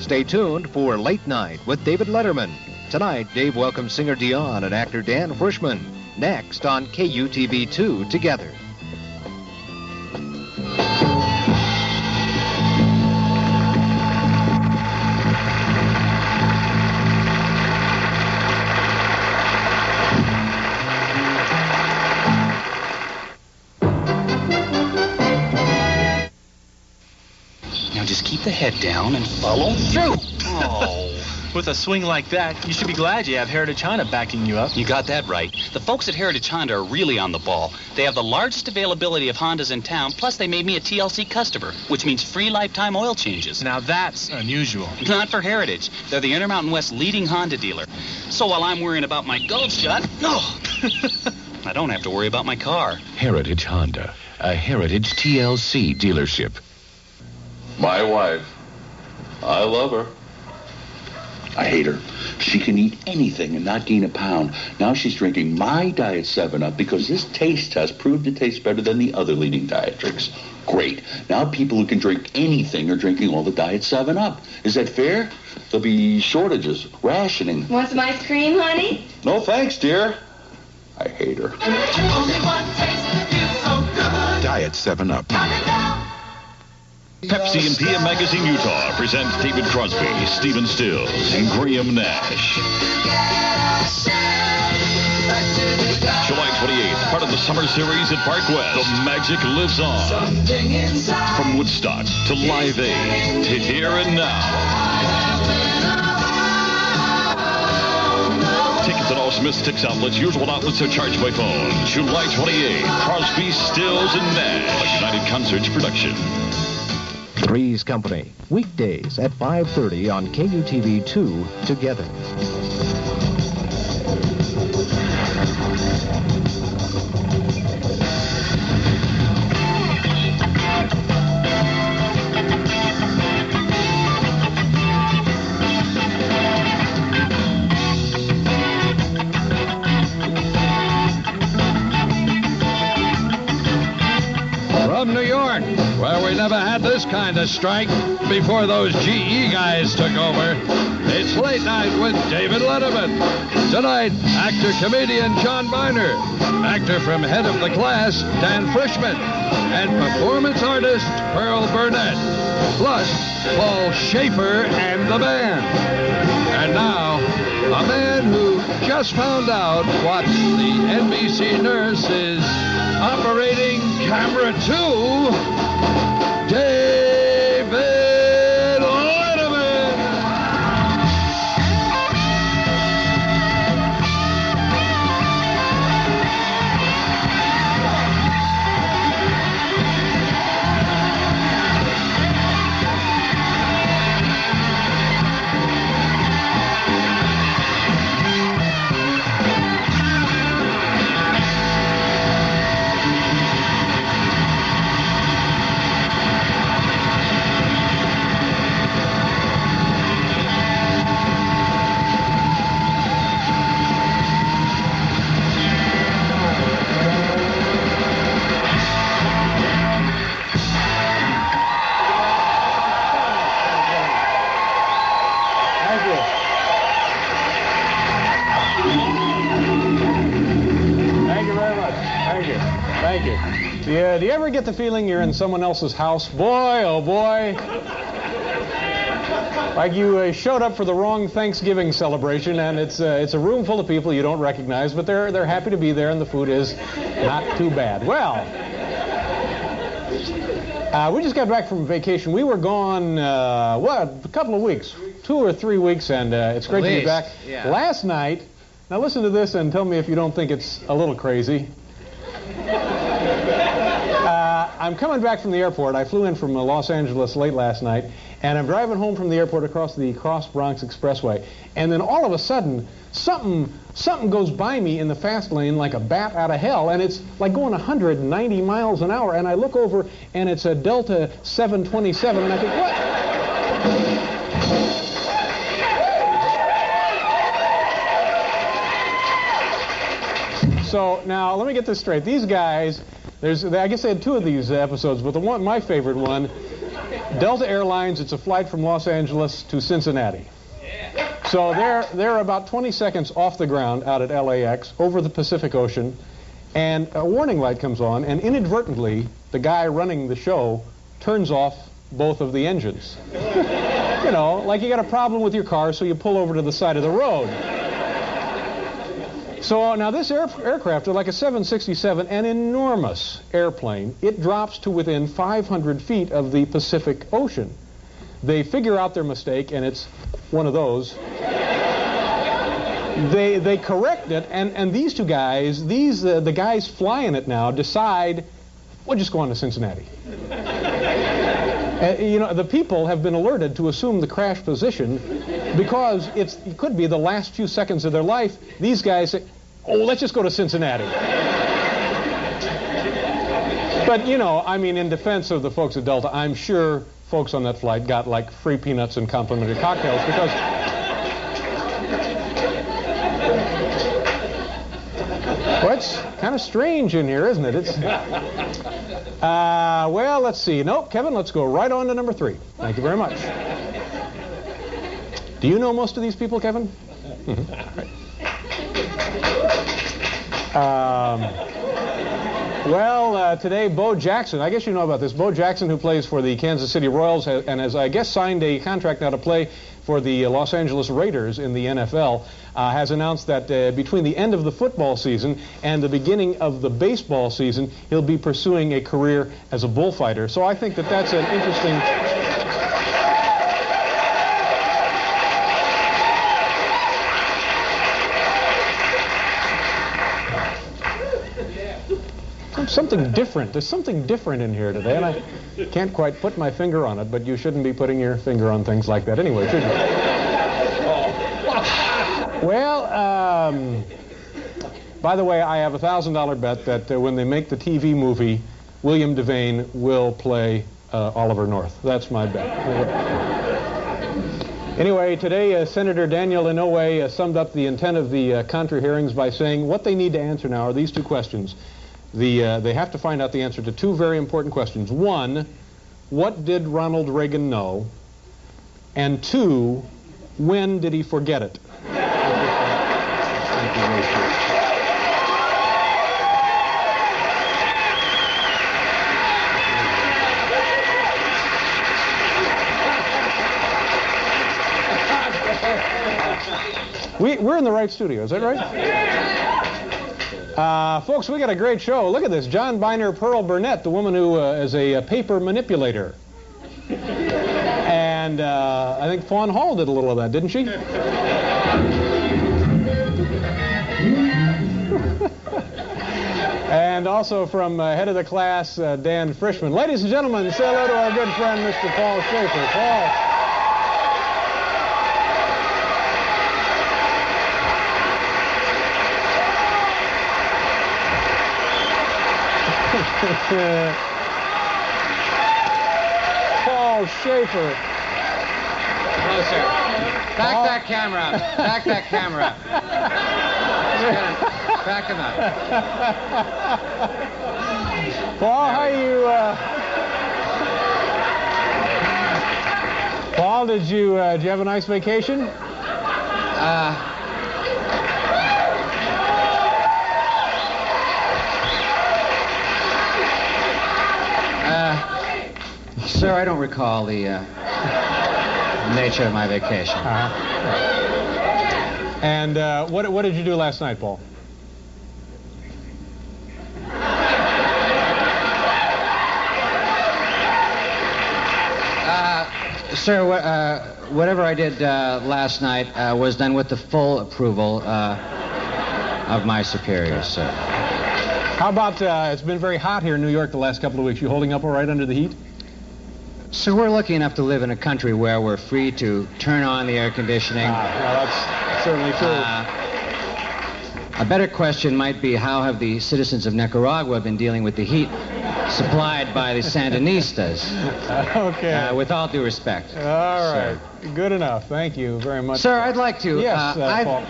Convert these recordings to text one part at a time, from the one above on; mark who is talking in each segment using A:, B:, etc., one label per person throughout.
A: Stay tuned for Late Night with David Letterman. Tonight, Dave welcomes singer Dion and actor Dan Frischman. Next on KUTV 2 Together.
B: Just keep the head down and follow through.
C: Oh. With a swing like that, you should be glad you have Heritage Honda backing you up.
B: You got that right. The folks at Heritage Honda are really on the ball. They have the largest availability of Hondas in town, plus they made me a TLC customer, which means free lifetime oil changes.
C: Now that's unusual.
B: Not for Heritage. They're the Intermountain West leading Honda dealer. So while I'm worrying about my Gulf shot, I don't have to worry about my car.
D: Heritage Honda, a Heritage TLC dealership.
E: My wife. I love her.
F: I hate her. She can eat anything and not gain a pound. Now she's drinking my Diet 7-Up because this taste test proved it tastes better than the other leading diet drinks. Great. Now people who can drink anything are drinking all the Diet 7-Up. Is that fair? There'll be shortages, rationing.
G: Want some ice cream, honey?
F: No thanks, dear. I hate her.
H: Only one taste feels so good.
D: Diet 7-Up.
I: Pepsi and PM Magazine Utah presents David Crosby, Stephen Stills, and Graham Nash. July 28th, part of the summer series at Park West. The magic lives on. From Woodstock to Live Aid to Here and Now. Tickets at all Smith Sticks outlets. Usual outlets are charged by phone. July 28th, Crosby, Stills, and Nash. A United Concerts production.
A: Three's Company, weekdays at 5:30 on KUTV 2 Together.
J: From New York, where we never had this kind of strike before those GE guys took over, it's Late Night with David Letterman. Tonight, actor-comedian John Miner, actor from Head of the Class, Dan Frischman, and performance artist Pearl Burnett, plus Paul Schaefer and the band. And now, a man who just found out what the NBC nurse is operating camera 2, David Letterman.
K: Do you ever get the feeling you're in someone else's house? Boy, oh boy. Like you showed up for the wrong Thanksgiving celebration, and it's a room full of people you don't recognize, but they're happy to be there, and the food is not too bad. Well, we just got back from vacation. We were gone, a couple of weeks, 2 or 3 weeks, and it's great to be back.
A: Yeah.
K: Last night, now listen to this and tell me if you don't think it's a little crazy. I'm coming back from the airport. I flew in from Los Angeles late last night, and I'm driving home from the airport across the Cross Bronx Expressway. And then all of a sudden, something goes by me in the fast lane like a bat out of hell, and it's like going 190 miles an hour. And I look over, and it's a Delta 727, and I think, what? So now, let me get this straight. These guys, I guess they had 2 of these episodes, but my favorite one, Delta Airlines, it's a flight from Los Angeles to Cincinnati. So they're about 20 seconds off the ground out at LAX over the Pacific Ocean, and a warning light comes on, and inadvertently, the guy running the show turns off both of the engines. You know, like you got a problem with your car, so you pull over to the side of the road. So now this aircraft, like a 767, an enormous airplane, it drops to within 500 feet of the Pacific Ocean. They figure out their mistake, and it's one of those. They correct it, and these two guys, the guys flying it now, decide, we'll just go on to Cincinnati. You know, the people have been alerted to assume the crash position because it could be the last few seconds of their life. These guys say, oh, let's just go to Cincinnati. But, you know, I mean, in defense of the folks at Delta, I'm sure folks on that flight got, like, free peanuts and complimentary cocktails because... Well, it's kind of strange in here, isn't it? It's... well, let's see. Nope, Kevin, let's go right on to number 3. Thank you very much. Do you know most of these people, Kevin? Right. Well, today, Bo Jackson, I guess you know about this. Bo Jackson, who plays for the Kansas City Royals and has, I guess, signed a contract now to play for the Los Angeles Raiders in the NFL, has announced that between the end of the football season and the beginning of the baseball season, he'll be pursuing a career as a bullfighter. So I think that that's an interesting... Something different. There's something different in here today, and I can't quite put my finger on it, but you shouldn't be putting your finger on things like that anyway, should you? Well, by the way, I have a $1,000 bet that when they make the TV movie, William Devane will play Oliver North. That's my bet. Anyway, today Senator Daniel Inouye summed up the intent of the Contra hearings by saying what they need to answer now are these two questions. They have to find out the answer to two very important questions. One, what did Ronald Reagan know? And two, when did he forget it? We're in the right studio, is that right? Folks, we got a great show. Look at this. John Biner Pearl Burnett, the woman who is a paper manipulator. And I think Fawn Hall did a little of that, didn't she? And also from head of the class, Dan Frischman. Ladies and gentlemen, say hello to our good friend, Mr. Paul Schaefer. Paul. Paul Schaefer.
G: Closer. Back that camera up. Back that camera up. Back him up.
K: Paul, how you... Paul, did you have a nice vacation?
G: Sir, I don't recall the nature of my vacation.
K: And what did you do last night, Paul?
G: Sir, whatever I did last night was done with the full approval of my superiors, sir.
K: How about, it's been very hot here in New York the last couple of weeks. You holding up all right under the heat?
G: So we're lucky enough to live in a country where we're free to turn on the air conditioning.
K: Well, that's certainly true.
G: A better question might be, how have the citizens of Nicaragua been dealing with the heat supplied by the Sandinistas?
K: Okay.
G: With all due respect.
K: All right. Sir. Good enough. Thank you very much.
G: Sir, I'd like to...
K: Yes, Paul.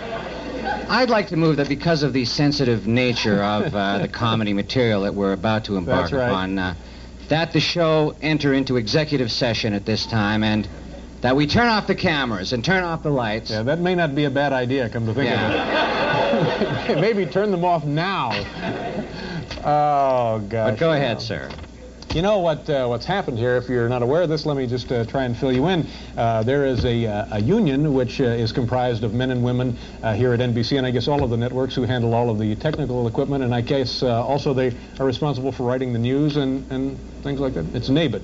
G: I'd like to move that because of the sensitive nature of the comedy material that we're about to embark upon, that the show enter into executive session at this time and that we turn off the cameras and turn off the lights.
K: Yeah, that may not be a bad idea, come to think of it. Maybe turn them off now. Oh, gosh.
G: But go ahead, sir.
K: You know what's happened here, if you're not aware of this, let me just try and fill you in. There is a union which is comprised of men and women here at NBC, and I guess all of the networks who handle all of the technical equipment, and I guess also they are responsible for writing the news and things like that. It's NABIT.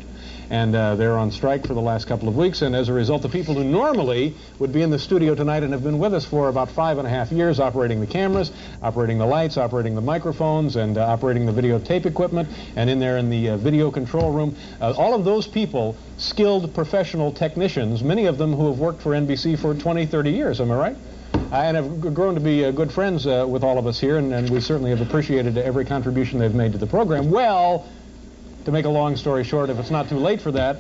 K: And they're on strike for the last couple of weeks, and as a result, the people who normally would be in the studio tonight and have been with us for about 5.5 years, operating the cameras, operating the lights, operating the microphones, and operating the videotape equipment, and in there in the video control room, all of those people, skilled professional technicians, many of them who have worked for NBC for 20, 30 years, am I right? And have grown to be good friends with all of us here, and we certainly have appreciated every contribution they've made to the program. Well, to make a long story short, if it's not too late for that,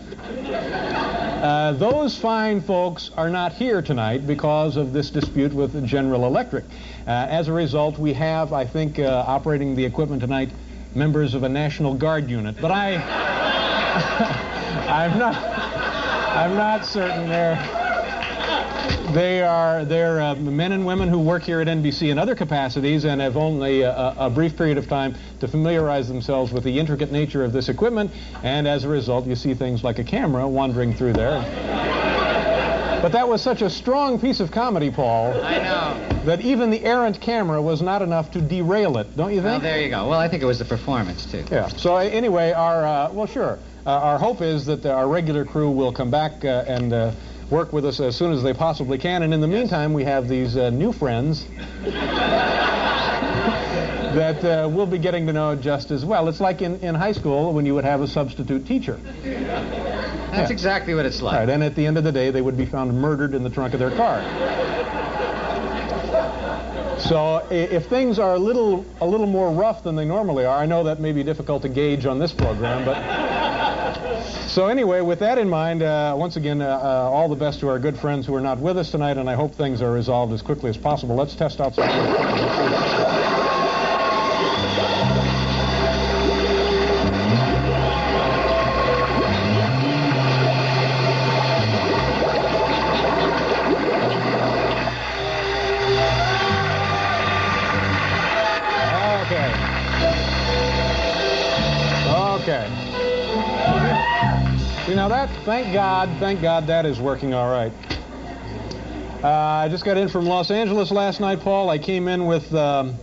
K: those fine folks are not here tonight because of this dispute with General Electric. As a result, we have, I think, operating the equipment tonight, members of a National Guard unit. But I'm not certain they're men and women who work here at NBC in other capacities and have only a brief period of time to familiarize themselves with the intricate nature of this equipment, and as a result you see things like a camera wandering through there. But that was such a strong piece of comedy, Paul.
G: I know.
K: That even the errant camera was not enough to derail it, don't you think?
G: Well, there you go. Well, I think it was the performance, too.
K: Yeah. So anyway, our hope is that our regular crew will come back and work with us as soon as they possibly can, and in the meantime we have these new friends that we'll be getting to know just as well. It's like in high school when you would have a substitute teacher.
G: That's exactly what it's like.
K: Right, and at the end of the day they would be found murdered in the trunk of their car. So if things are a little more rough than they normally are, I know that may be difficult to gauge on this program, but so anyway, with that in mind, once again, all the best to our good friends who are not with us tonight, and I hope things are resolved as quickly as possible. Let's test out some. Okay. See, now that, thank God, that is working all right. I just got in from Los Angeles last night, Paul. I came in with, you know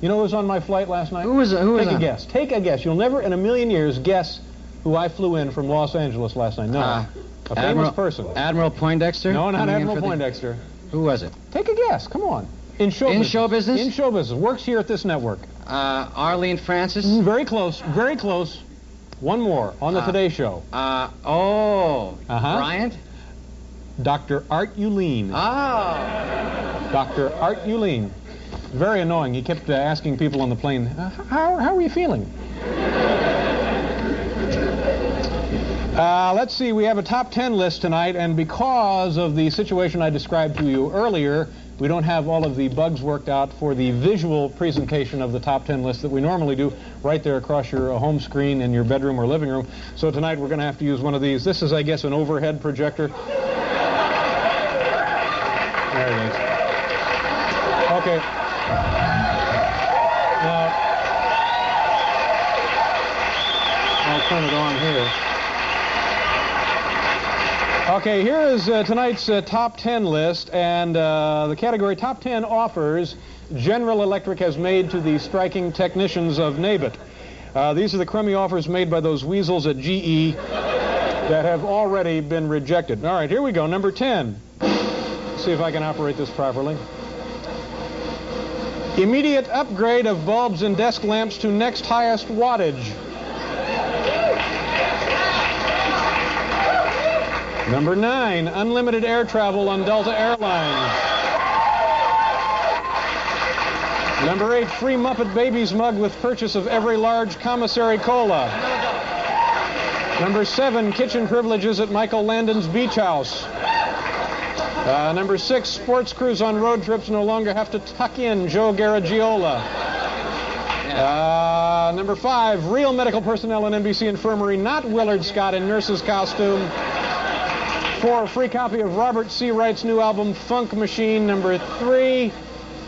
K: who was on my flight last night?
G: Who was
K: Take a guess. Take a guess. You'll never in a million years guess who I flew in from Los Angeles last night. No. A famous person.
G: Admiral Poindexter?
K: No, not Admiral Poindexter.
G: Who was it?
K: Take a guess. Come on. In show business.
G: In show business?
K: In show business. Works here at this network.
G: Arlene Francis?
K: Very close. Very close. One more on the Today Show.
G: Bryant?
K: Dr. Art Uleen.
G: Oh.
K: Dr. Art Uleen. Very annoying. He kept asking people on the plane, how are you feeling? Let's see, we have a top 10 list tonight, and because of the situation I described to you earlier, we don't have all of the bugs worked out for the visual presentation of the top 10 list that we normally do right there across your home screen in your bedroom or living room. So tonight we're going to have to use one of these. This is, I guess, an overhead projector. There it is. Okay. Now, I'll turn it on here. Okay, here is tonight's top 10 list, and the category Top 10 Offers General Electric has made to the striking technicians of NABIT. These are the crummy offers made by those weasels at GE that have already been rejected. All right, here we go. Number 10. Let's see if I can operate this properly. Immediate upgrade of bulbs and desk lamps to next highest wattage. Number 9, unlimited air travel on Delta Airlines. Number 8, free Muppet Babies mug with purchase of every large commissary cola. Number 7, kitchen privileges at Michael Landon's Beach House. Number 6, sports crews on road trips no longer have to tuck in Joe Garagiola. Number 5, real medical personnel in NBC Infirmary, not Willard Scott in nurse's costume. 4, free copy of Robert C. Wright's new album, Funk Machine. Number 3,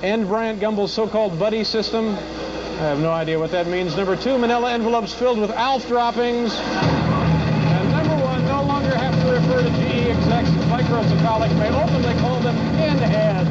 K: end Bryant Gumbel's so-called buddy system. I have no idea what that means. Number 2, manila envelopes filled with ALF droppings. And number 1, no longer have to refer to GE execs as microcephalic, may openly call them pinheads.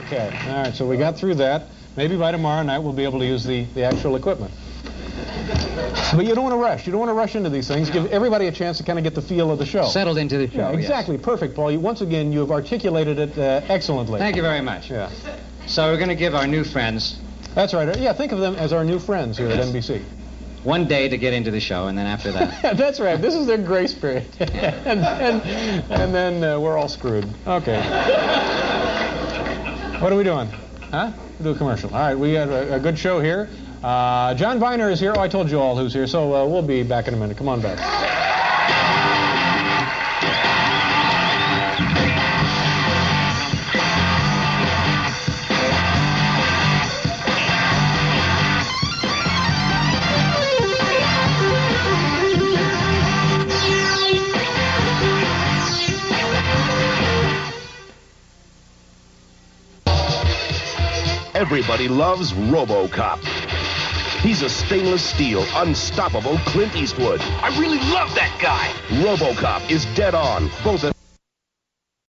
K: Okay, all right, so we got through that. Maybe by tomorrow night we'll be able to use the actual equipment. But you don't want to rush. You don't want to rush into these things. Give everybody a chance to kind of get the feel of the show.
G: Settled into the show,
K: Yeah, exactly.
G: Yes.
K: Perfect, Paul. Once again, you have articulated it excellently.
G: Thank you very much.
K: Yeah.
G: So we're going to give our new friends...
K: That's right. Yeah, think of them as our new friends here at NBC.
G: One day to get into the show, and then after that...
K: That's right. This is their grace period. and then we're all screwed. Okay. What are we doing? Huh? We'll do a commercial. All right, we have a good show here. John Viner is here. Oh, I told you all who's here, so we'll be back in a minute. Come on back.
L: Everybody loves RoboCop. He's a stainless steel, unstoppable Clint Eastwood.
M: I really love that guy.
L: RoboCop is dead on, both at